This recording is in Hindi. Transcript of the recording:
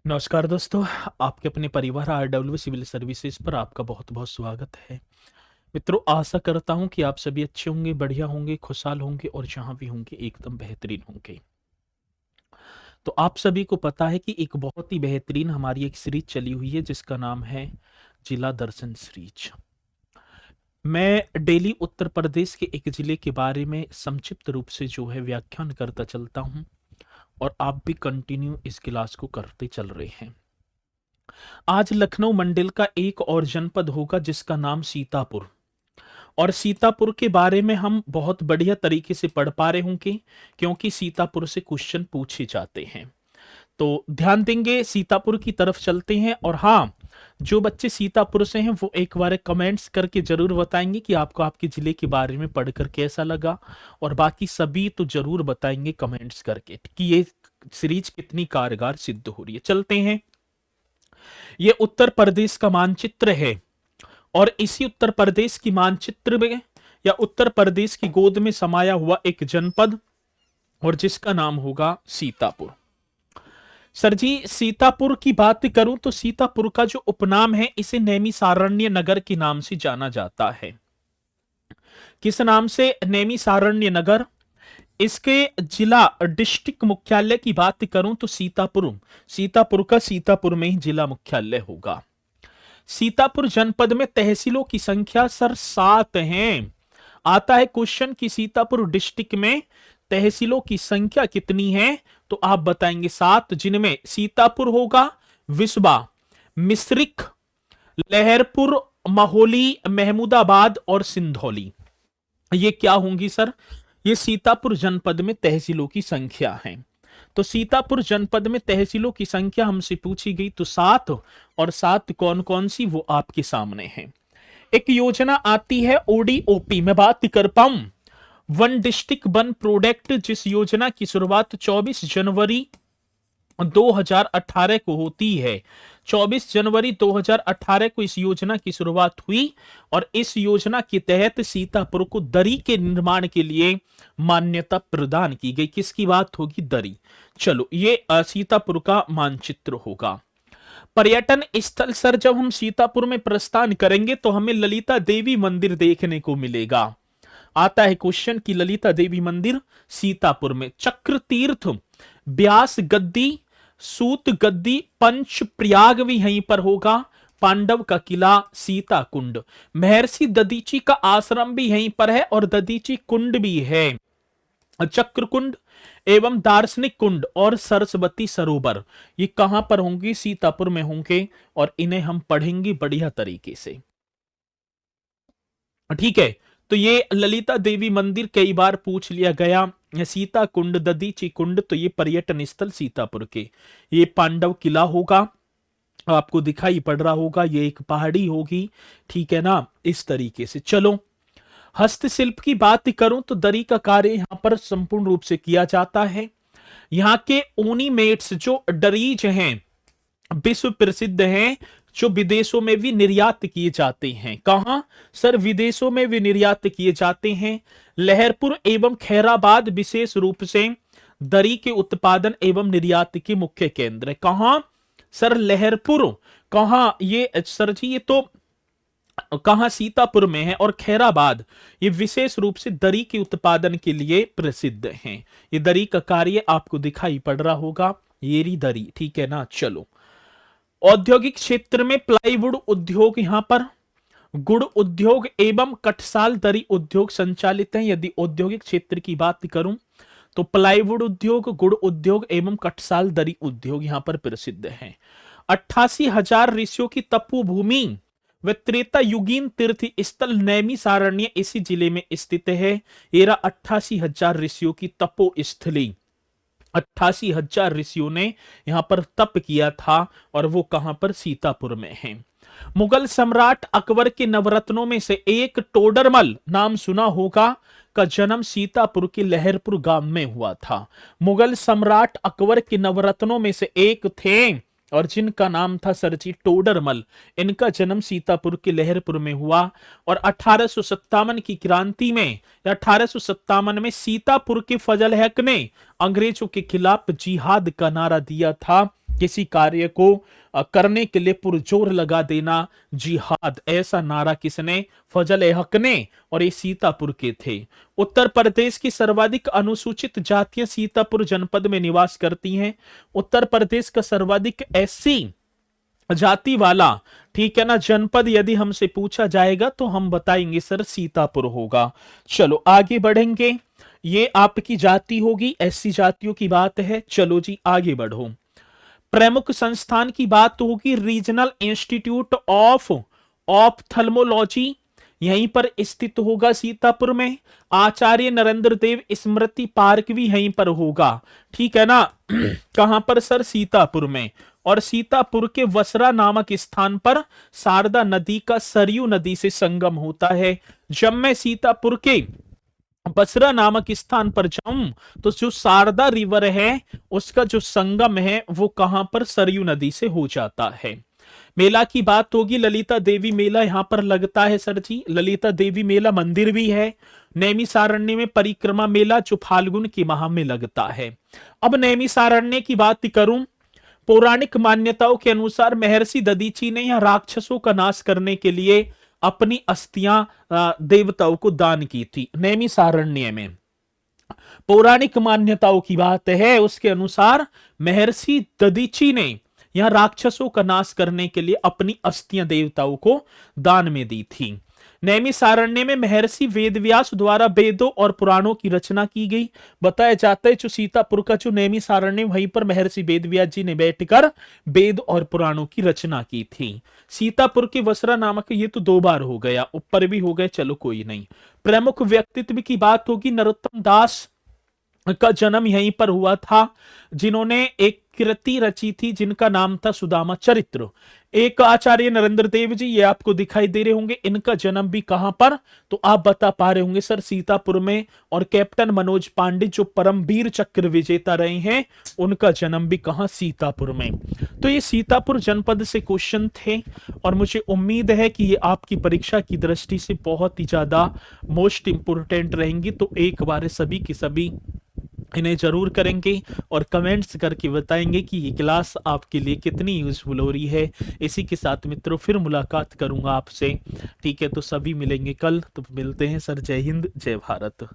नमस्कार दोस्तों। आपके अपने परिवार आरडब्ल्यू सिविल सर्विसेज पर आपका बहुत बहुत स्वागत है। मित्रों, आशा करता हूं कि आप सभी अच्छे होंगे, बढ़िया होंगे, खुशहाल होंगे और जहां भी होंगे एकदम बेहतरीन होंगे। तो आप सभी को पता है कि एक बहुत ही बेहतरीन हमारी एक सीरीज चली हुई है जिसका नाम है जिला दर्शन सीरीज। मैं डेली उत्तर प्रदेश के एक जिले के बारे में संक्षिप्त रूप से जो है व्याख्यान करता चलता हूं और आप भी कंटिन्यू इस क्लास को करते चल रहे हैं। आज लखनऊ मंडल का एक और जनपद होगा जिसका नाम सीतापुर। और सीतापुर के बारे में हम बहुत बढ़िया तरीके से पढ़ पा रहे होंगे क्योंकि सीतापुर से क्वेश्चन पूछे जाते हैं। तो ध्यान देंगे, सीतापुर की तरफ चलते हैं। और हाँ, जो बच्चे सीतापुर से हैं वो एक बार कमेंट्स करके जरूर बताएंगे कि आपको आपके जिले के बारे में पढ़कर कैसा लगा। और बाकी सभी तो जरूर बताएंगे कमेंट्स करके कि ये सीरीज कितनी कारगर सिद्ध हो रही है। चलते हैं। ये उत्तर प्रदेश का मानचित्र है और इसी उत्तर प्रदेश की मानचित्र में या उत्तर प्रदेश की गोद में समाया हुआ एक जनपद और जिसका नाम होगा सीतापुर। सर जी, सीतापुर की बात करूं तो सीतापुर का जो उपनाम है इसे नैमिषारण्य नगर के नाम से जाना जाता है। किस नाम से? नैमिषारण्य नगर। इसके जिला डिस्ट्रिक्ट मुख्यालय की बात करूं तो सीतापुर, सीतापुर का सीतापुर में ही जिला मुख्यालय होगा। सीतापुर जनपद में तहसीलों की संख्या सर 7 हैं। आता है क्वेश्चन कि सीतापुर डिस्ट्रिक्ट में तहसीलों की संख्या कितनी है, तो आप बताएंगे 7, जिनमें सीतापुर होगा, विसबा, मिश्रिख, लहरपुर, महोली, महमूदाबाद और सिंधौली। ये क्या होंगी सर? ये सीतापुर जनपद में तहसीलों की संख्या है। तो सीतापुर जनपद में तहसीलों की संख्या हमसे पूछी गई तो 7। और 7 कौन कौन सी, वो आपके सामने है। एक योजना आती है ओडीओपी, मैं बात कर पाऊं, वन डिस्ट्रिक्ट वन प्रोडक्ट, जिस योजना की शुरुआत 24 जनवरी 2018 को होती है। 24 जनवरी 2018 को इस योजना की शुरुआत हुई और इस योजना के तहत सीतापुर को दरी के निर्माण के लिए मान्यता प्रदान की गई। किसकी बात होगी? दरी। चलो, ये सीतापुर का मानचित्र होगा। पर्यटन स्थल सर, जब हम सीतापुर में प्रस्थान करेंगे तो हमें ललिता देवी मंदिर देखने को मिलेगा। आता है क्वेश्चन कि ललिता देवी मंदिर सीतापुर में। चक्र तीर्थ, ब्यास गद्दी, सूत गद्दी, पंच प्रयाग भी यहीं पर होगा। पांडव का किला, सीता कुंड, महर्षि दधीची का आश्रम भी यहीं पर है और दधीची कुंड भी है। चक्र कुंड एवं दार्शनिक कुंड और सरस्वती सरोवर ये कहां पर होंगे? सीतापुर में होंगे और इन्हें हम पढ़ेंगे बढ़िया तरीके से। ठीक है। तो ये ललिता देवी मंदिर कई बार पूछ लिया गया। सीता कुंड, दधीची कुंड, तो ये पर्यटन स्थल सीतापुर के। ये पांडव किला होगा, आपको दिखाई पड़ रहा होगा। ये एक पहाड़ी होगी, ठीक है ना, इस तरीके से। चलो, हस्तशिल्प की बात करूं तो दरी का कार्य यहां पर संपूर्ण रूप से किया जाता है। यहाँ के ओनीमेट्स जो डरीज हैं विश्व प्रसिद्ध हैं, जो विदेशों में भी निर्यात किए जाते हैं। कहां सर? विदेशों में भी निर्यात किए जाते हैं। लहरपुर एवं खैराबाद विशेष रूप से दरी के उत्पादन एवं निर्यात के मुख्य केंद्र है। कहां सर? लहरपुर। कहां ये सर जी? ये तो कहां? सीतापुर में है। और खैराबाद ये विशेष रूप से दरी के उत्पादन के लिए प्रसिद्ध हैं। ये दरी का कार्य आपको दिखाई पड़ रहा होगा, ये रही दरी, ठीक है ना। चलो, औद्योगिक क्षेत्र में प्लाईवुड उद्योग, यहां पर गुड़ उद्योग एवं कटसाल दरी उद्योग संचालित हैं। यदि औद्योगिक क्षेत्र की बात करूं तो प्लाईवुड उद्योग, गुड़ उद्योग एवं कटसाल दरी उद्योग यहां पर प्रसिद्ध हैं। 88,000 ऋषियों की तपोभूमि व त्रेता युगीन तीर्थ स्थल नैमिषारण्य इसी जिले में स्थित है। ये 88,000 ऋषियों की तपो स्थली। 88,000 ऋषियों ने यहां पर तप किया था और वो कहां पर? सीतापुर में है। मुगल सम्राट अकबर के नवरत्नों में से एक टोडरमल, नाम सुना होगा, का जन्म सीतापुर के लहरपुर गांव में हुआ था। मुगल सम्राट अकबर के नवरत्नों में से एक थे और जिनका नाम था सरजी टोडरमल। इनका जन्म सीतापुर के लहरपुर में हुआ और 1857 की क्रांति में या 1857 में सीतापुर के फजल हक ने अंग्रेजों के खिलाफ जिहाद का नारा दिया था किसी कार्य को करने के लिए पुरजोर लगा देना, जिहाद, ऐसा नारा किसने? फजल हक ने, और ये सीतापुर के थे। उत्तर प्रदेश की सर्वाधिक अनुसूचित जातियां सीतापुर जनपद में निवास करती हैं। उत्तर प्रदेश का सर्वाधिक एससी जाति वाला, ठीक है ना, जनपद यदि हमसे पूछा जाएगा तो हम बताएंगे सर सीतापुर होगा। चलो आगे बढ़ेंगे, ये आपकी जाति होगी, एससी जातियों की बात है। चलो जी आगे बढ़ो। प्रमुख संस्थान की बात तो होगी रीजनल इंस्टीट्यूट ऑफ ऑप्थल्मोलॉजी, यहीं पर स्थित होगा सीतापुर में। आचार्य नरेंद्र देव स्मृति पार्क भी यहीं पर होगा, ठीक है ना। कहां पर सर? सीतापुर में। और सीतापुर के वसरा नामक स्थान पर शारदा नदी का सरयू नदी से संगम होता है। जब मैं सीतापुर के बसरा नामक स्थान पर जाऊं तो जो शारदा रिवर है उसका जो संगम है वो कहां पर? सरयू नदी से हो जाता है। मेला की बात होगी, ललिता देवी मेला यहां पर लगता है सर जी। ललिता देवी मेला मंदिर भी है। नैमिषारण्य में परिक्रमा मेला जो फाल्गुन के माह में लगता है। अब नैमिषारण्य की बात करूं, पौराणिक मान्यताओं के अनुसार महर्षि दधीची ने यहां राक्षसों का नाश करने के लिए अपनी अस्थियां देवताओं को दान की थी। नैमिषारण्य में पौराणिक मान्यताओं की बात है, उसके अनुसार महर्षि दधीची ने यहां राक्षसों का नाश करने के लिए अपनी अस्थियां देवताओं को दान में दी थी। नैमिषारण्य में महर्षि वेदव्यास द्वारा वेदों और पुराणों की रचना की गई। बताया जाता है जो सीतापुर का जो नैमिषारण्य, वहीं पर महर्षि वेदव्यास जी ने बैठकर वेद और पुराणों की रचना की थी। सीतापुर के वसरा नामक, ये तो 2 बार हो गया, ऊपर भी हो गए, चलो कोई नहीं। प्रमुख व्यक्तित्व की बात होगी, नरोत्तम दास का जन्म यहीं पर हुआ था, जिन्होंने एक कृति रची थी जिनका नाम था सुदामा चरित्र। एक आचार्य नरेंद्र देव जी, ये आपको दिखाई दे रहे होंगे, इनका जन्म भी कहां पर? तो आप बता पा रहे होंगे सर सीतापुर में। और कैप्टन मनोज पांडे जो परमवीर चक्र विजेता रहे हैं, उनका जन्म भी कहां? सीतापुर में। तो ये सीतापुर जनपद से क्वेश्चन थे और मुझे उम्मीद है कि ये आपकी परीक्षा की दृष्टि से बहुत ही ज्यादा मोस्ट इंपोर्टेंट रहेंगी। तो एक बार सभी की सभी इन्हें जरूर करेंगे और कमेंट्स करके बताएंगे कि ये क्लास आपके लिए कितनी यूजफुल हो रही है। इसी के साथ मित्रों फिर मुलाकात करूंगा आपसे, ठीक है। तो सभी मिलेंगे कल, तो मिलते हैं सर। जय हिंद, जय भारत।